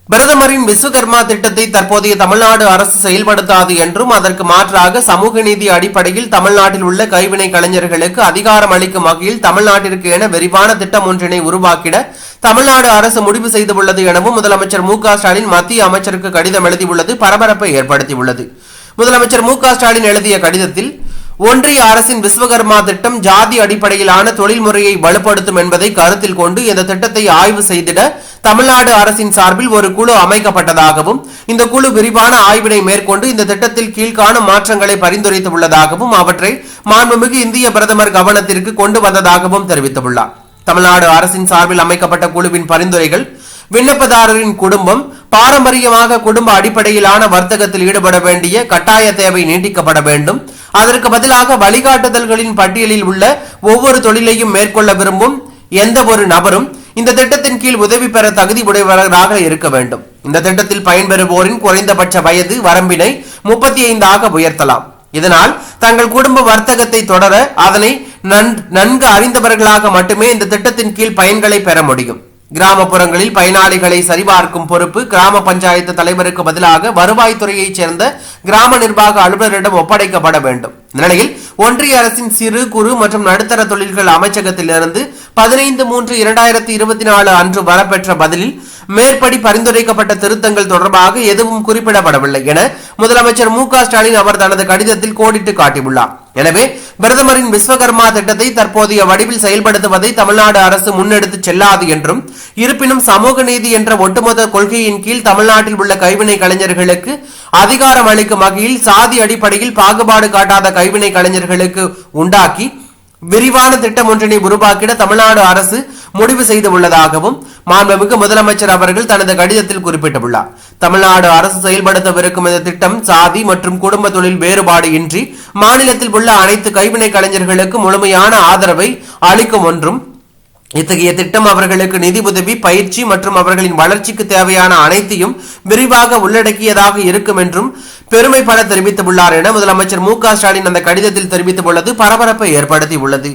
பிரதமரின் விஸ்வகர்மா திட்டத்தை தற்போதைய தமிழ்நாடு அரசு செயல்படுத்தாது என்றும் அதற்கு மாற்றாக சமூக நீதி அடிப்படையில் தமிழ்நாட்டில் உள்ள கைவினை கலைஞர்களுக்கு அதிகாரம் அளிக்கும் வகையில் தமிழ்நாட்டிற்கு என விரிவான திட்டம் ஒன்றினை உருவாக்கிட தமிழ்நாடு அரசு முடிவு செய்துள்ளது எனவும் முதலமைச்சர் மு.க.ஸ்டாலின் மத்திய அமைச்சருக்கு கடிதம் எழுதியுள்ளது பரபரப்பை ஏற்படுத்தியுள்ளது. முதலமைச்சர் மு.க.ஸ்டாலின் எழுதிய கடிதத்தில் ஒன்றிய அரசின் விஸ்வகர்மா திட்டம் ஜாதி அடிப்படையிலான தொழில்முறையை வலுப்படுத்தும் என்பதை கருத்தில் கொண்டு இந்த திட்டத்தை ஆய்வு செய்திட தமிழ்நாடு அரசின் சார்பில் ஒரு குழு அமைக்கப்பட்டதாகவும் இந்த குழு விரிவான ஆய்வினை மேற்கொண்டு இந்த திட்டத்தில் கீழ்காணும் மாற்றங்களை பரிந்துரைத்துள்ளதாகவும் அவற்றை மாண்புமிகு இந்திய பிரதமர் கவனத்திற்கு கொண்டு வந்ததாகவும் தெரிவித்துள்ளார். தமிழ்நாடு அரசின் சார்பில் அமைக்கப்பட்ட குழுவின் பரிந்துரைகள் விண்ணப்பதாரரின் குடும்பம் பாரம்பரியமாக குடும்ப அடிப்படையிலான வர்த்தகத்தில் ஈடுபட வேண்டிய கட்டாய தேவை நீட்டிக்கப்பட வேண்டும். அதற்கு பதிலாக வழிகாட்டுதல்களின் பட்டியலில் உள்ள ஒவ்வொரு தொழிலையும் மேற்கொள்ள விரும்பும் எந்த ஒரு நபரும் இந்த திட்டத்தின் கீழ் உதவி பெற தகுதி உடையவராக இருக்க வேண்டும். இந்த திட்டத்தில் பயன்பெறுவோரின் குறைந்தபட்ச வயது வரம்பினை 35 உயர்த்தலாம். இதனால் தங்கள் குடும்ப வர்த்தகத்தை தொடர அதனை நன்கு அறிந்தவர்களாக மட்டுமே இந்த திட்டத்தின் கீழ் பயன்களை பெற முடியும். கிராமப்புறங்களில் பயனாளிகளை சரிபார்க்கும் பொறுப்பு கிராம பஞ்சாயத்து தலைவருக்கு பதிலாக வருவாய்த்துறையைச் சேர்ந்த கிராம நிர்வாக அலுவலரிடம் ஒப்படைக்கப்பட வேண்டும். இந்நிலையில் ஒன்றிய அரசின் சிறு குறு மற்றும் நடுத்தர தொழில்கள் அமைச்சகத்திலிருந்து 15/3/2024 அன்று வரப்பெற்ற பதிலில் மேற்படி பரிந்துரைக்கப்பட்ட திருத்தங்கள் தொடர்பாக எதுவும் குறிப்பிடப்படவில்லை என முதலமைச்சர் மு.க.ஸ்டாலின் அவர் தனது கடிதத்தில் கோடிட்டு காட்டியுள்ளார். எனவே பிரதமரின் விஸ்வகர்மா திட்டத்தை தற்போதைய வடிவில் செயல்படுத்துவதை தமிழ்நாடு அரசு முன்னெடுத்து செல்லாது என்றும் இருப்பினும் சமூக நீதி என்ற ஒட்டுமொத்த கொள்கையின் கீழ் தமிழ்நாட்டில் உள்ள கைவினை கலைஞர்களுக்கு அதிகாரம் அளிக்கும் வகையில் சாதி அடிப்படையில் பாகுபாடு காட்டாத கைவினை கலைஞர்களுக்கு உண்டாக்கி விரிவான திட்டம் ஒன்றினை உருவாக்கிட தமிழ்நாடு அரசு முடிவு செய்துள்ளதாகவும் மாண்புமிகு முதலமைச்சர் அவர்கள் தனது கடிதத்தில் குறிப்பிட்டுள்ளார். தமிழ்நாடு அரசு செயல்படுத்தவிருக்கும் இந்த திட்டம் சாதி மற்றும் குடும்ப தொழில் வேறுபாடு இன்றி மாநிலத்தில் உள்ள அனைத்து கைவினை கலைஞர்களுக்கு முழுமையான ஆதரவை அளிக்கும் ஒன்றும் இத்தகைய திட்டம் அவர்களுக்கு நிதி உதவி பயிற்சி மற்றும் அவர்களின் வளர்ச்சிக்கு தேவையான அனைத்தையும் விரிவாக உள்ளடக்கியதாக இருக்கும் என்றும் பெருமைப்பட தெரிவித்துள்ளார் என முதலமைச்சர் மு.க.ஸ்டாலின் அந்த கடிதத்தில் தெரிவித்துள்ளது பரபரப்பை ஏற்படுத்தியுள்ளது.